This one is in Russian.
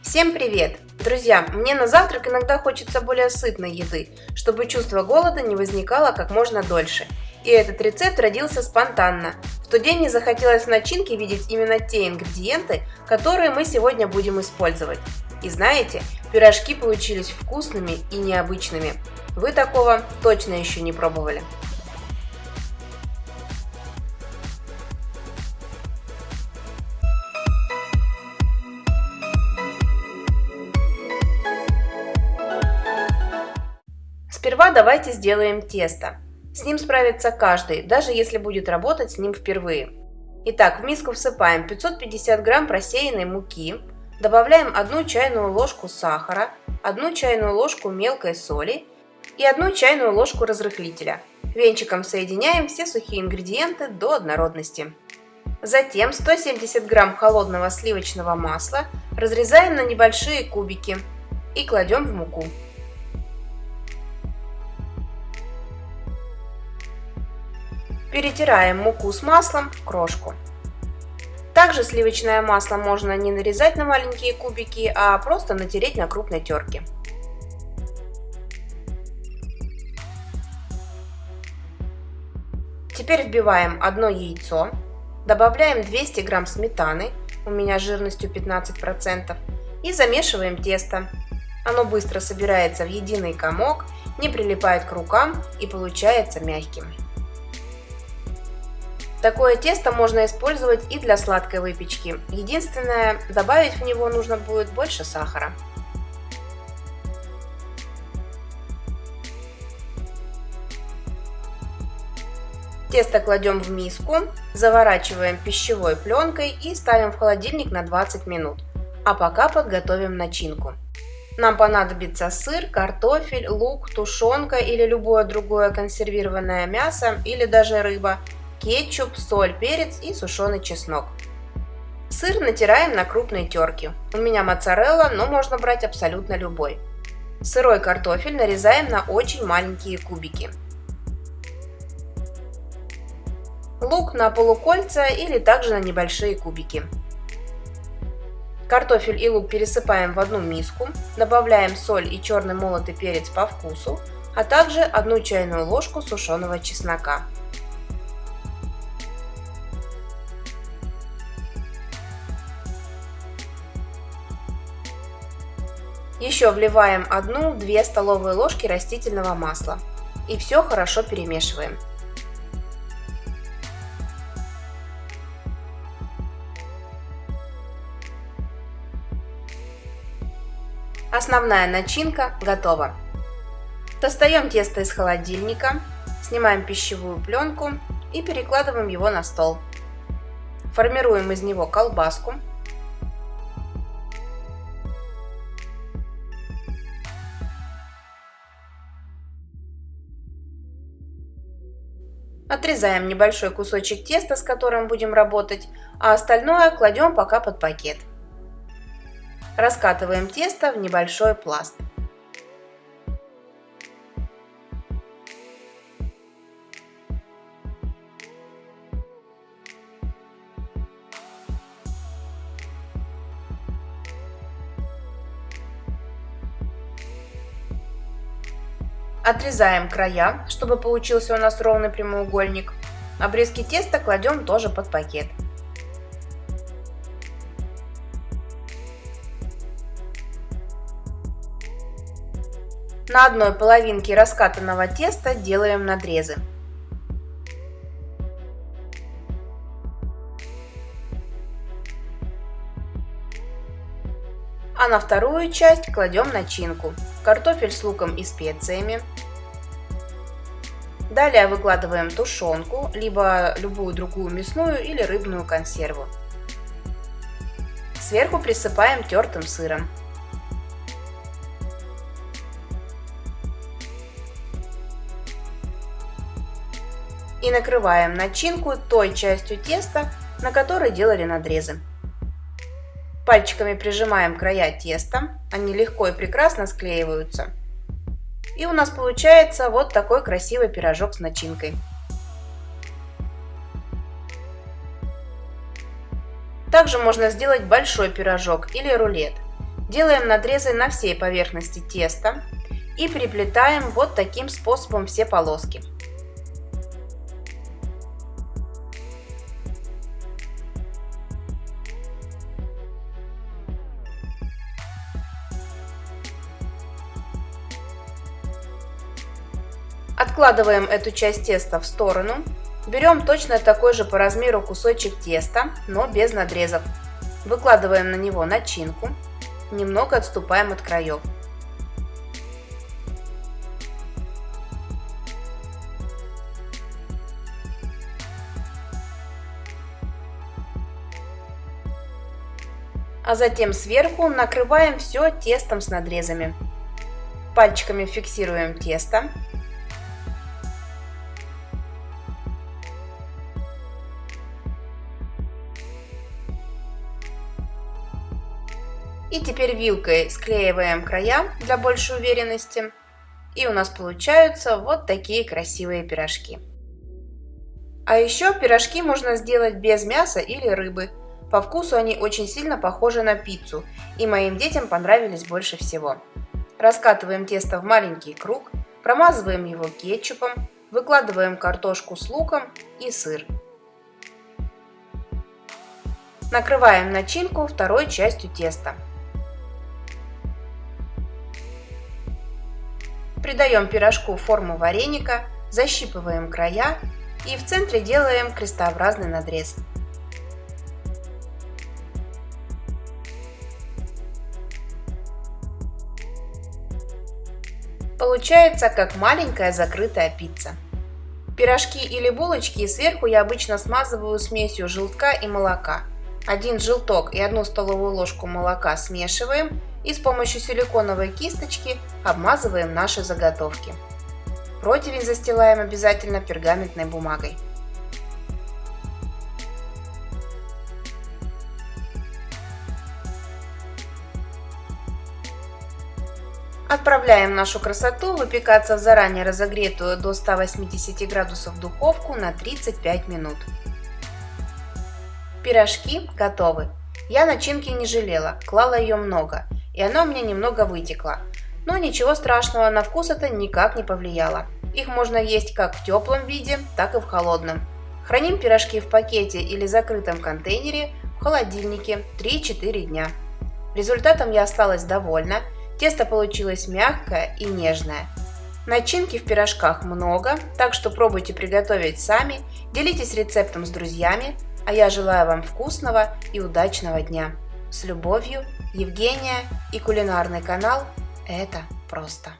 Всем привет! Друзья, мне на завтрак иногда хочется более сытной еды, чтобы чувство голода не возникало как можно дольше. И этот рецепт родился спонтанно. В тот день мне захотелось в начинке видеть именно те ингредиенты, которые мы сегодня будем использовать. И знаете, пирожки получились вкусными и необычными. Вы такого точно еще не пробовали. Сперва давайте сделаем тесто. С ним справится каждый, даже если будет работать с ним впервые. Итак, в миску всыпаем 550 грамм просеянной муки, добавляем 1 чайную ложку сахара, 1 чайную ложку мелкой соли и 1 чайную ложку разрыхлителя. Венчиком соединяем все сухие ингредиенты до однородности. Затем 170 грамм холодного сливочного масла разрезаем на небольшие кубики и кладем в муку. Перетираем муку с маслом в крошку. Также сливочное масло можно не нарезать на маленькие кубики, а просто натереть на крупной терке. Теперь вбиваем 1 яйцо, добавляем 200 грамм сметаны, у меня жирностью 15%, и замешиваем тесто. Оно быстро собирается в единый комок, не прилипает к рукам и получается мягким. Такое тесто можно использовать и для сладкой выпечки. Единственное, добавить в него нужно будет больше сахара. Тесто кладем в миску, заворачиваем пищевой пленкой и ставим в холодильник на 20 минут. А пока подготовим начинку. Нам понадобится сыр, картофель, лук, тушенка или любое другое консервированное мясо или даже рыба, кетчуп, соль, перец и сушеный чеснок. Сыр натираем на крупной терке. У меня моцарелла, но можно брать абсолютно любой. Сырой картофель нарезаем на очень маленькие кубики. Лук на полукольца или также на небольшие кубики. Картофель и лук пересыпаем в одну миску, добавляем соль и черный молотый перец по вкусу, а также 1 чайную ложку сушеного чеснока. Еще вливаем 1-2 столовые ложки растительного масла и все хорошо перемешиваем. Основная начинка готова. Достаем тесто из холодильника, снимаем пищевую пленку и перекладываем его на стол. Формируем из него колбаску. Отрезаем небольшой кусочек теста, с которым будем работать, а остальное кладем пока под пакет. Раскатываем тесто в небольшой пласт. Отрезаем края, чтобы получился у нас ровный прямоугольник. Обрезки теста кладем тоже под пакет. На одной половинке раскатанного теста делаем надрезы. А на вторую часть кладем начинку. Картофель с луком и специями. Далее выкладываем тушенку, либо любую другую мясную или рыбную консерву. Сверху присыпаем тертым сыром. И накрываем начинку той частью теста, на которой делали надрезы. Пальчиками прижимаем края теста, они легко и прекрасно склеиваются. И у нас получается вот такой красивый пирожок с начинкой. Также можно сделать большой пирожок или рулет. Делаем надрезы на всей поверхности теста и переплетаем вот таким способом все полоски. Откладываем эту часть теста в сторону. Берем точно такой же по размеру кусочек теста, но без надрезов. Выкладываем на него начинку, немного отступаем от краев. А затем сверху накрываем все тестом с надрезами. Пальчиками фиксируем тесто. И теперь вилкой склеиваем края для большей уверенности. И у нас получаются вот такие красивые пирожки. А еще пирожки можно сделать без мяса или рыбы. По вкусу они очень сильно похожи на пиццу, и моим детям понравились больше всего. Раскатываем тесто в маленький круг, промазываем его кетчупом, выкладываем картошку с луком и сыр. Накрываем начинку второй частью теста. Придаем пирожку форму вареника, защипываем края и в центре делаем крестообразный надрез. Получается как маленькая закрытая пицца. Пирожки или булочки сверху я обычно смазываю смесью желтка и молока. 1 желток и 1 столовую ложку молока смешиваем и с помощью силиконовой кисточки обмазываем наши заготовки. Противень застилаем обязательно пергаментной бумагой. Отправляем нашу красоту выпекаться в заранее разогретую до 180 градусов духовку на 35 минут. Пирожки готовы. Я начинки не жалела, клала ее много, и она у меня немного вытекла. Но ничего страшного, на вкус это никак не повлияло. Их можно есть как в теплом виде, так и в холодном. Храним пирожки в пакете или закрытом контейнере в холодильнике 3-4 дня. Результатом я осталась довольна, тесто получилось мягкое и нежное. Начинки в пирожках много, так что пробуйте приготовить сами, делитесь рецептом с друзьями, а я желаю вам вкусного и удачного дня. С любовью, Евгения и кулинарный канал «Это просто».